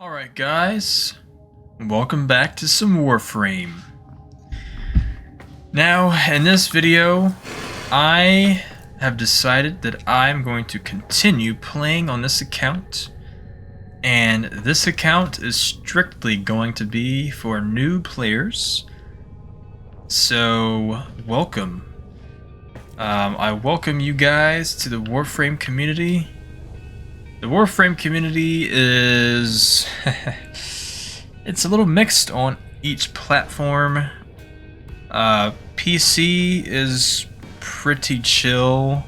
Alright guys, welcome back to some Warframe. Now, in this video, I have decided that I'm going to continue playing on this account. And this account is strictly going to be for new players. So, welcome. I welcome you guys to the Warframe community. The Warframe community is... it's a little mixed on each platform. PC is pretty chill.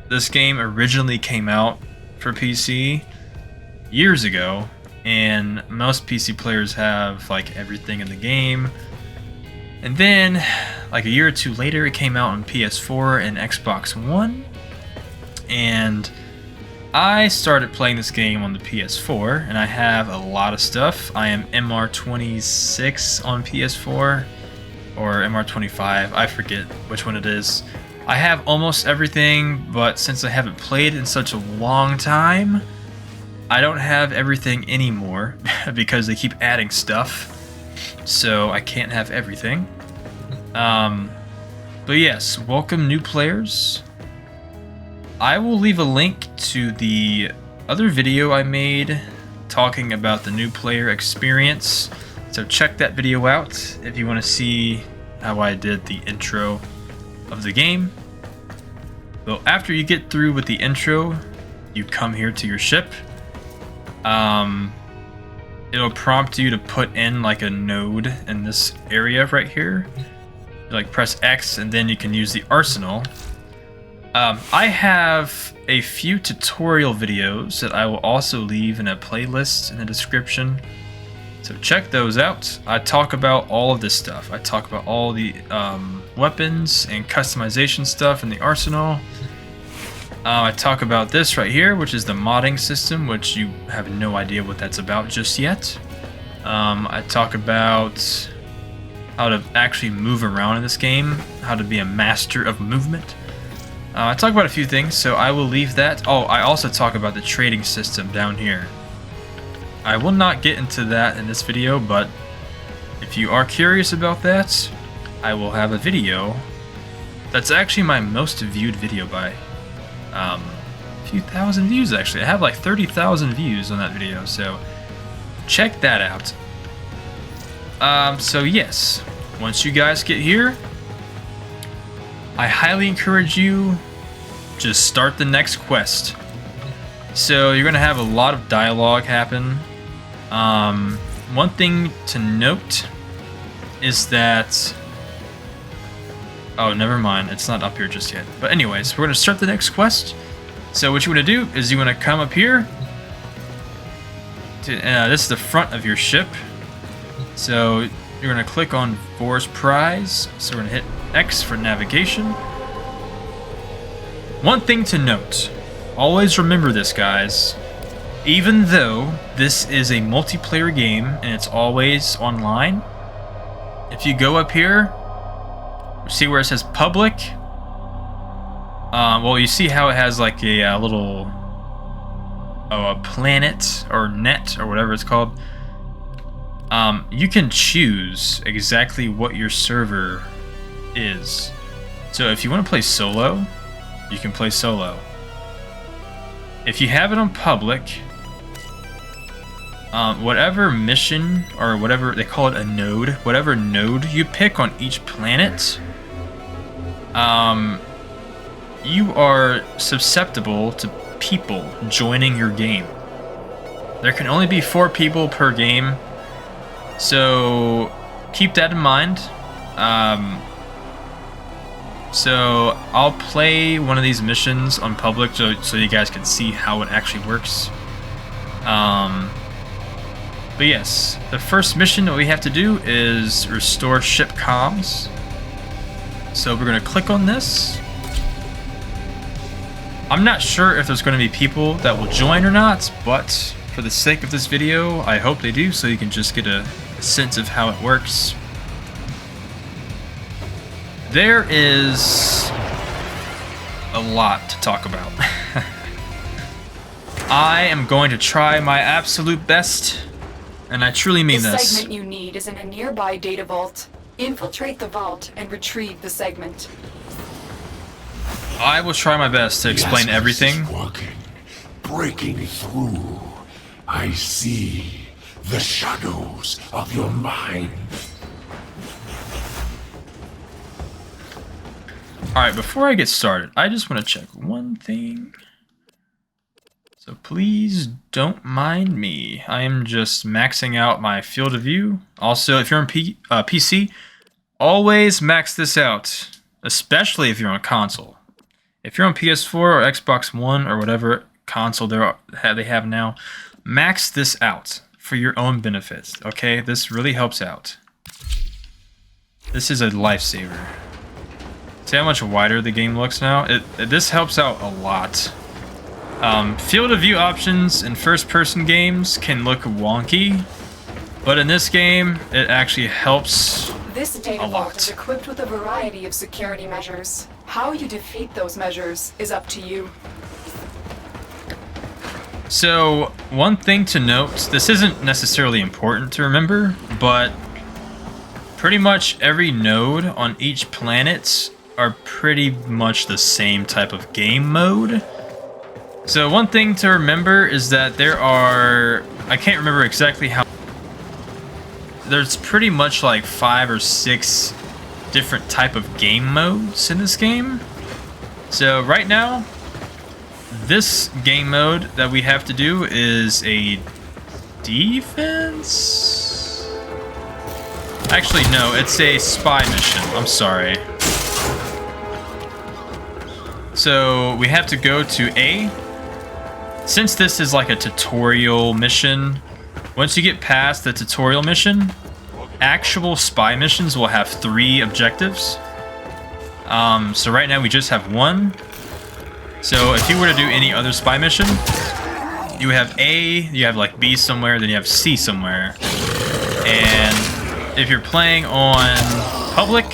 This game originally came out for PC years ago, and most PC players have like everything in the game. And then, like a year or two later, it came out on PS4 and Xbox One. And I started playing this game on the PS4, and I have a lot of stuff. I am MR26 on PS4, or MR25, I forget which one it is. I have almost everything, but since I haven't played in such a long time, I don't have everything anymore, because they keep adding stuff, so I can't have everything. But yes, welcome new players. I will leave a link to the other video I made talking about the new player experience, so check that video out if you want to see how I did the intro of the game. Well, after you get through with the intro, you come here to your ship. It'll prompt you to put in like a node in this area right here. Like press X and then you can use the arsenal. I have a few tutorial videos that I will also leave in a playlist in the description, so check those out. I talk about all of this stuff. I talk about all the weapons and customization stuff in the arsenal. I talk about this right here, which is the modding system, which you have no idea what that's about just yet. I talk about how to actually move around in this game, how to be a master of movement. I talk about a few things, so I will leave that. Oh, I also talk about the trading system down here. I will not get into that in this video, but if you are curious about that, I will have a video. That's actually my most viewed video by a few thousand views, actually. I have like 30,000 views on that video, so check that out. So yes, once you guys get here, I highly encourage you just start the next quest. So you're gonna have a lot of dialogue happen. One thing to note is that, oh, never mind, it's not up here just yet. But anyways, we're gonna start the next quest. So what you wanna do is you wanna come up here to, this is the front of your ship. So you're gonna click on Vor's Prize. So we're gonna hit X for navigation. One thing to note, always remember this, guys. Even though this is a multiplayer game and it's always online, if you go up here, see where it says public? Well, you see how it has like a little, a planet or net or whatever it's called. You can choose exactly what your server is. So if you want to play solo, you can play solo. If you have it on public, whatever mission or whatever they call it, a node, whatever node you pick on each planet, you are susceptible to people joining your game. There can only be 4 people per game, so keep that in mind. So I'll play one of these missions on public so you guys can see how it actually works. But yes, the first mission that we have to do is restore ship comms. So we're going to click on this. I'm not sure if there's going to be people that will join or not, but for the sake of this video, I hope they do, so you can just get a sense of how it works. There is a lot to talk about. I am going to try my absolute best, and I truly mean this. The segment you need is in a nearby data vault. Infiltrate the vault and retrieve the segment. I will try my best to explain everything. Is working, breaking through. I see the shadows of your mind. Alright, before I get started, I just want to check one thing. So please don't mind me. I am just maxing out my field of view. Also, if you're on PC, always max this out, especially if you're on console. If you're on PS4 or Xbox One or whatever console they have now, max this out for your own benefits, okay? This really helps out. This is a lifesaver. See how much wider the game looks now? This helps out a lot. Field of view options in first-person games can look wonky, but in this game, it actually helps This data vault is equipped with a variety of security measures. How you defeat those measures is up to you. So, one thing to note, this isn't necessarily important to remember, but pretty much every node on each planet are pretty much the same type of game mode. So one thing to remember is that there are, I can't remember exactly how, there's pretty much like 5 or 6 different type of game modes in this game. So right now, this game mode that we have to do is a defense? Actually, no, it's a spy mission. I'm sorry. So we have to go to A. Since this is like a tutorial mission, once you get past the tutorial mission, actual spy missions will have 3 objectives. So right now we just have 1. So if you were to do any other spy mission, you have A, you have like B somewhere, then you have C somewhere. And if you're playing on public,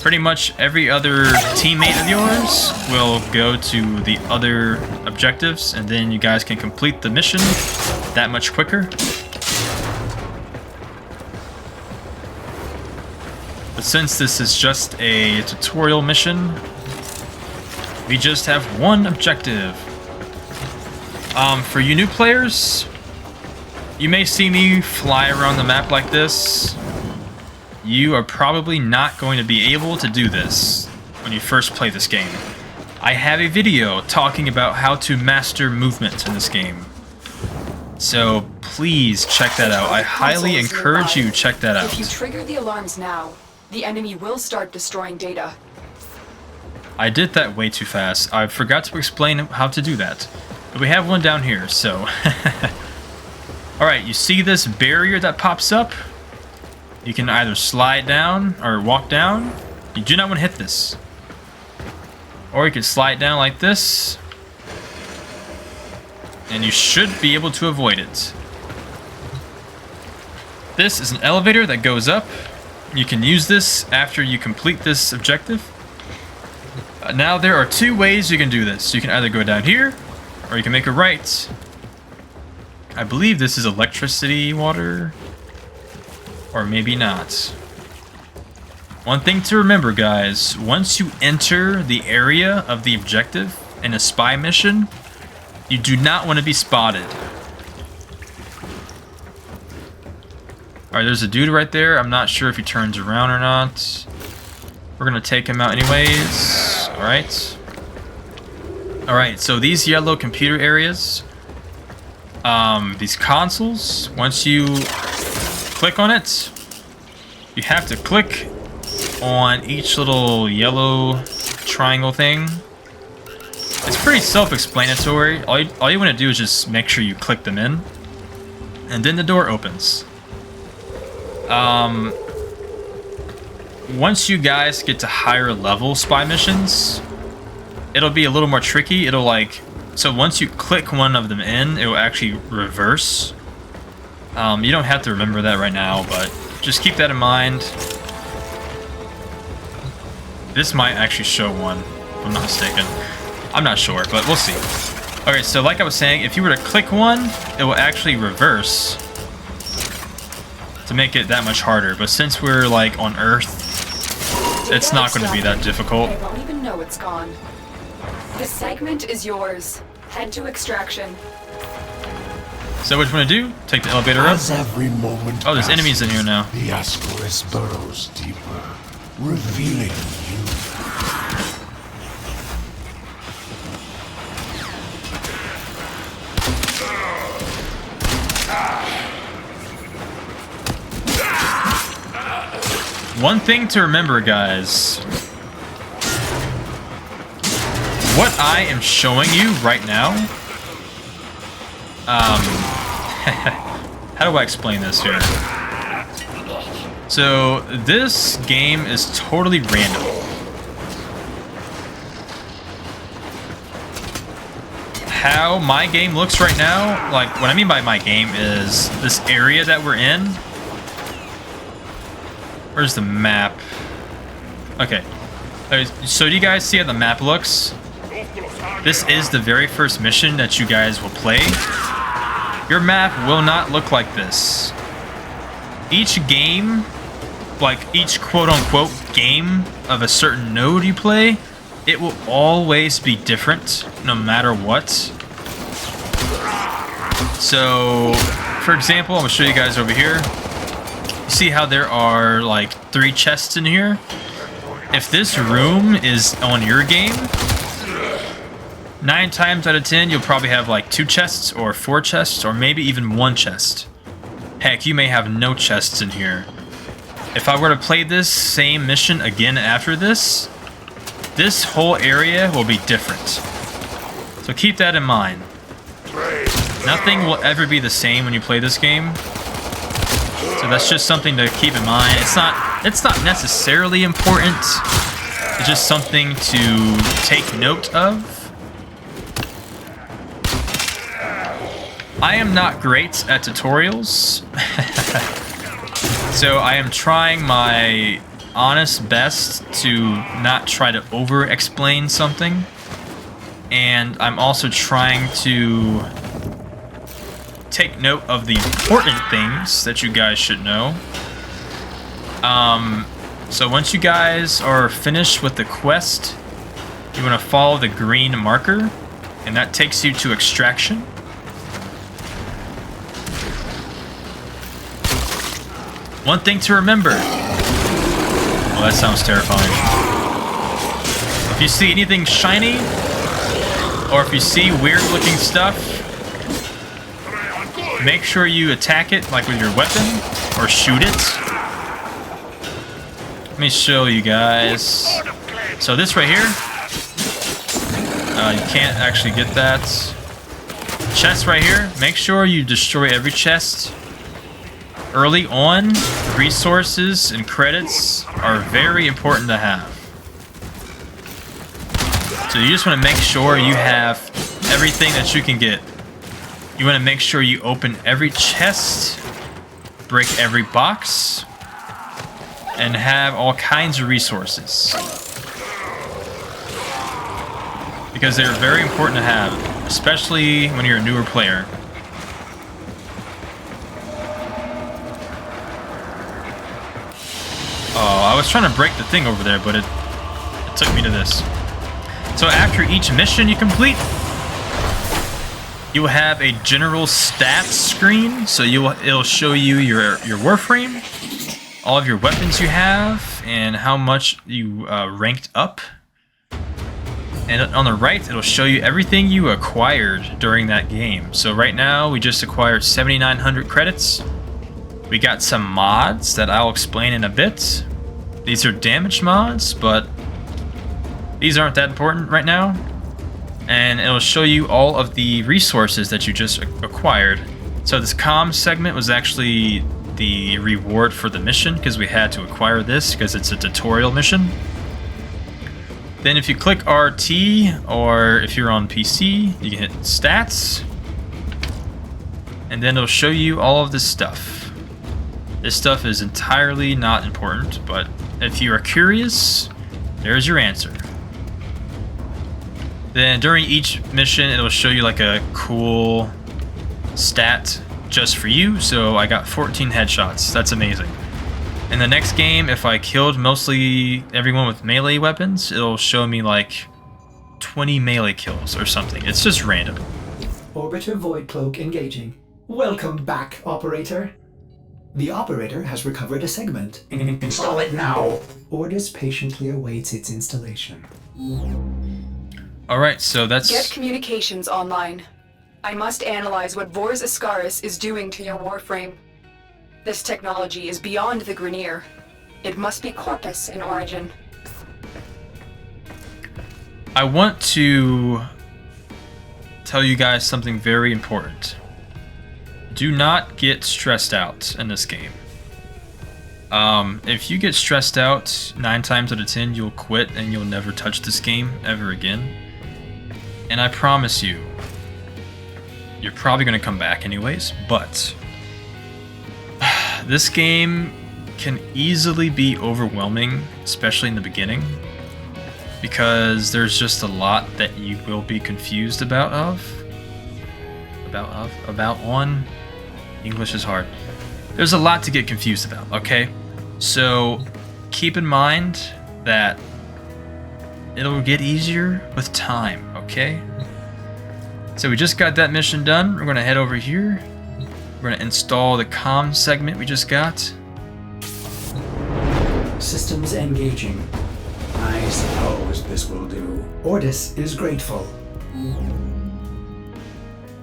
pretty much every other teammate of yours will go to the other objectives, and then you guys can complete the mission that much quicker. But since this is just a tutorial mission, we just have 1 objective. For you new players, you may see me fly around the map like this. You are probably not going to be able to do this when you first play this game. I have a video talking about how to master movement in this game. So please check that out. I highly encourage you to check that out. If you trigger the alarms now, the enemy will start destroying data. I did that way too fast. I forgot to explain how to do that. But we have one down here, so... Alright, you see this barrier that pops up? You can either slide down or walk down. You do not want to hit this. Or you can slide down like this. And you should be able to avoid it. This is an elevator that goes up. You can use this after you complete this objective. Now there are 2 ways you can do this. You can either go down here, or you can make a right. I believe this is electricity water. Or maybe not. One thing to remember, guys, once you enter the area of the objective in a spy mission, you do not want to be spotted. Alright, there's a dude right there. I'm not sure if he turns around or not. We're going to take him out anyways. Alright. Alright, so these yellow computer areas, these consoles, once you click on it, you have to click on each little yellow triangle thing. It's pretty self-explanatory. All you want to do is just make sure you click them in, and then the door opens. Once you guys get to higher level spy missions, it'll be a little more tricky. It'll like, so once you click one of them in, it will actually reverse. You don't have to remember that right now, but just keep that in mind. This might actually show one, if I'm not mistaken. I'm not sure, but we'll see. Okay, so like I was saying, if you were to click one, it will actually reverse to make it that much harder. But since we're like on Earth, it's not going to be that difficult. They won't even know it's gone. The segment is yours. Head to extraction. So what you want to do? Take the elevator up? As every moment Oh, there's enemies in here now. The Ascaris burrows deeper, revealing you. One thing to remember, guys. What I am showing you right now... how do I explain this here? So, this game is totally random. How my game looks right now, like, what I mean by my game is this area that we're in. Where's the map? Okay. So do you guys see how the map looks? This is the very first mission that you guys will play. Your map will not look like this. Each game, like each quote-unquote game of a certain node you play, it will always be different, no matter what. So, for example, I'm going to show you guys over here. You see how there are like 3 chests in here? If this room is on your game, 9 times out of 10 you'll probably have like 2 chests or 4 chests or maybe even 1 chest. Heck, you may have no chests in here. If I were to play this same mission again after this whole area will be different. So keep that in mind. Nothing will ever be the same when you play this game. So that's just something to keep in mind. It's not necessarily important. It's just something to take note of. I am not great at tutorials. So I am trying my honest best to not try to over-explain something. And I'm also trying to take note of the important things that you guys should know. So once you guys are finished with the quest, you want to follow the green marker, and that takes you to extraction. One thing to remember. Well, that sounds terrifying. If you see anything shiny, or if you see weird looking stuff, make sure you attack it like with your weapon or shoot it. Let me show you guys. So this right here, you can't actually get that. Chest right here, make sure you destroy every chest. Early on, resources and credits are very important to have. So you just want to make sure you have everything that you can get. You want to make sure you open every chest, break every box, and have all kinds of resources. Because they're very important to have, especially when you're a newer player. Oh, I was trying to break the thing over there, but it took me to this. So after each mission you complete, you will have a general stats screen. So it'll show you your Warframe, all of your weapons you have, and how much you ranked up. And on the right, it'll show you everything you acquired during that game. So right now, we just acquired 7,900 credits. We got some mods that I'll explain in a bit. These are damage mods, but these aren't that important right now. And it'll show you all of the resources that you just acquired. So this comm segment was actually the reward for the mission because we had to acquire this because it's a tutorial mission. Then if you click RT, or if you're on PC, you can hit stats. And then it'll show you all of this stuff. This stuff is entirely not important, but if you are curious, there's your answer. Then during each mission, it'll show you like a cool stat just for you. So I got 14 headshots. That's amazing. In the next game, if I killed mostly everyone with melee weapons, it'll show me like 20 melee kills or something. It's just random. Orbiter Void Cloak engaging. Welcome back, Operator. The Operator has recovered a segment. Install it now. Ordis patiently awaits its installation. Alright, so that's... Get communications online. I must analyze what Vors Ascaris is doing to your Warframe. This technology is beyond the Grineer. It must be Corpus in origin. I want to tell you guys something very important. Do not get stressed out in this game. If you get stressed out, 9 times out of 10 you'll quit and you'll never touch this game ever again. And I promise you, you're probably going to come back anyways, but this game can easily be overwhelming, especially in the beginning, because there's just a lot that you will be confused about English is hard. There's a lot to get confused about, okay? So keep in mind that it'll get easier with time, okay? So we just got that mission done. We're gonna head over here. We're gonna install the comm segment we just got. Systems engaging. I suppose this will do. Ordis is grateful.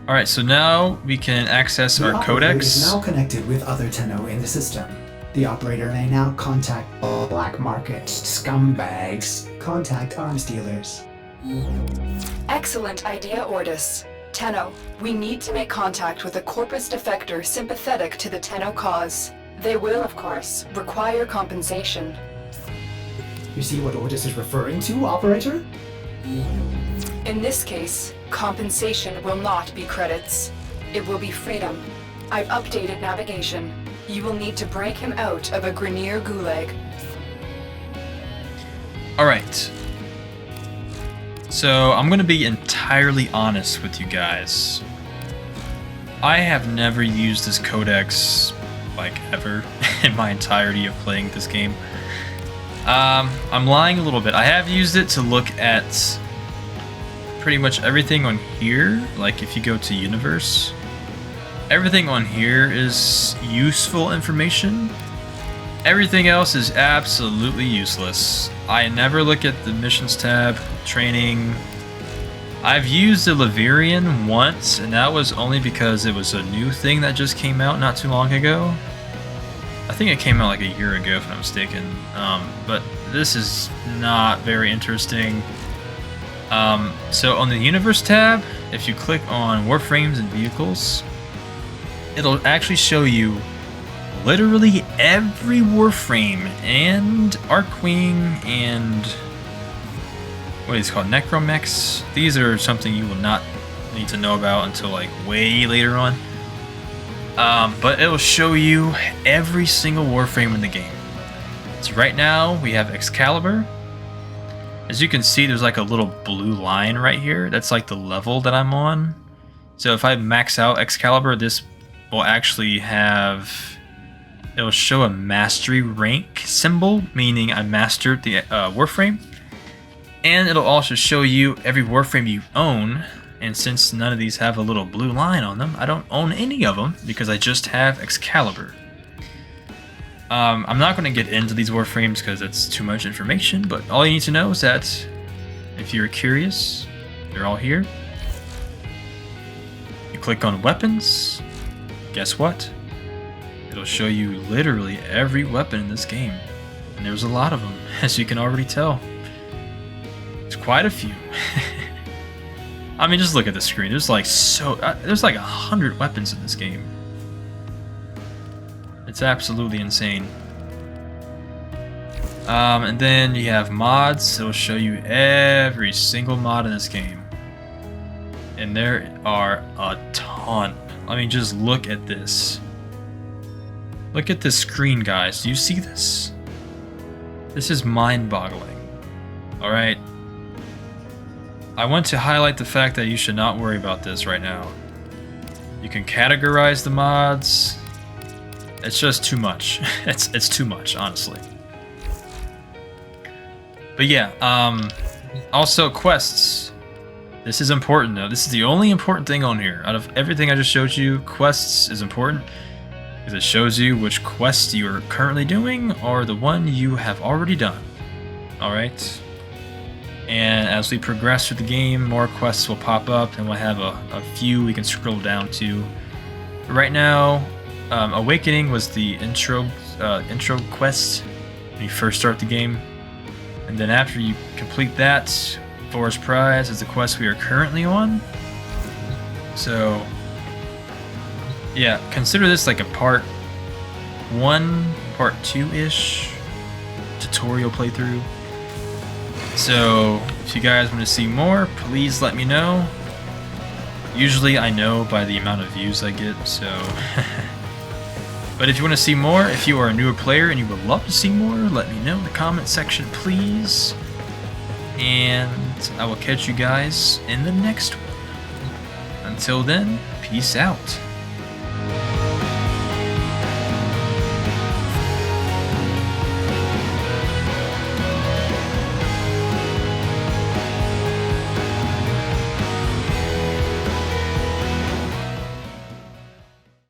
Alright, so now we can access The our Operator codex. is now connected with other Tenno in the system. The Operator may now contact all black market scumbags. Contact arms dealers. Excellent idea, Ordis. Tenno, we need to make contact with a Corpus defector sympathetic to the Tenno cause. They will, of course, require compensation. You see what Ordis is referring to, Operator? In this case, compensation will not be credits. It will be freedom. I've updated navigation. You will need to break him out of a Grineer gulag. Alright. So I'm going to be entirely honest with you guys. I have never used this codex, like, ever, in my entirety of playing this game. I'm lying a little bit. I have used it to look at pretty much everything on here. Like, if you go to Universe, everything on here is useful information. Everything else is absolutely useless. I never look at the missions tab, training. I've used the Laverian once, and that was only because it was a new thing that just came out not too long ago. I think it came out like a year ago, if I'm not mistaken. But this is not very interesting. So on the Universe tab, if you click on Warframes and Vehicles, it'll actually show you literally every Warframe and Archwing and what is it called, Necromechs. These are something you will not need to know about until like way later on. But it will show you every single Warframe in the game. So right now we have Excalibur. As you can see, there's like a little blue line right here. That's like the level that I'm on. So if I max out Excalibur, this will actually have... It'll show a mastery rank symbol, meaning I mastered the Warframe. And it'll also show you every Warframe you own. And since none of these have a little blue line on them, I don't own any of them because I just have Excalibur. I'm not going to get into these Warframes because it's too much information, but all you need to know is that if you're curious, they're all here. You click on weapons, guess what? It'll show you literally every weapon in this game. And there's a lot of them, as you can already tell. There's quite a few. I mean, just look at the screen. There's like there's like 100 weapons in this game. It's absolutely insane. And then you have mods. It'll show you every single mod in this game. And there are a ton. I mean, just look at this. Look at this screen, guys. Do you see this? This is mind-boggling. Alright? I want to highlight the fact that you should not worry about this right now. You can categorize the mods. It's just too much. It's too much, honestly. But yeah, also quests. This is important though. This is the only important thing on here. Out of everything I just showed you, quests is important because it shows you which quest you are currently doing or the one you have already done. Alright? And as we progress through the game, more quests will pop up and we'll have a few we can scroll down to. But right now, Awakening was the intro quest when you first start the game. And then after you complete that, Forest Prize is the quest we are currently on. So, yeah, consider this like a part 1, part 2-ish tutorial playthrough. So, if you guys want to see more, please let me know. Usually I know by the amount of views I get, so... But if you want to see more, if you are a newer player and you would love to see more, let me know in the comment section, please. And I will catch you guys in the next one. Until then, peace out.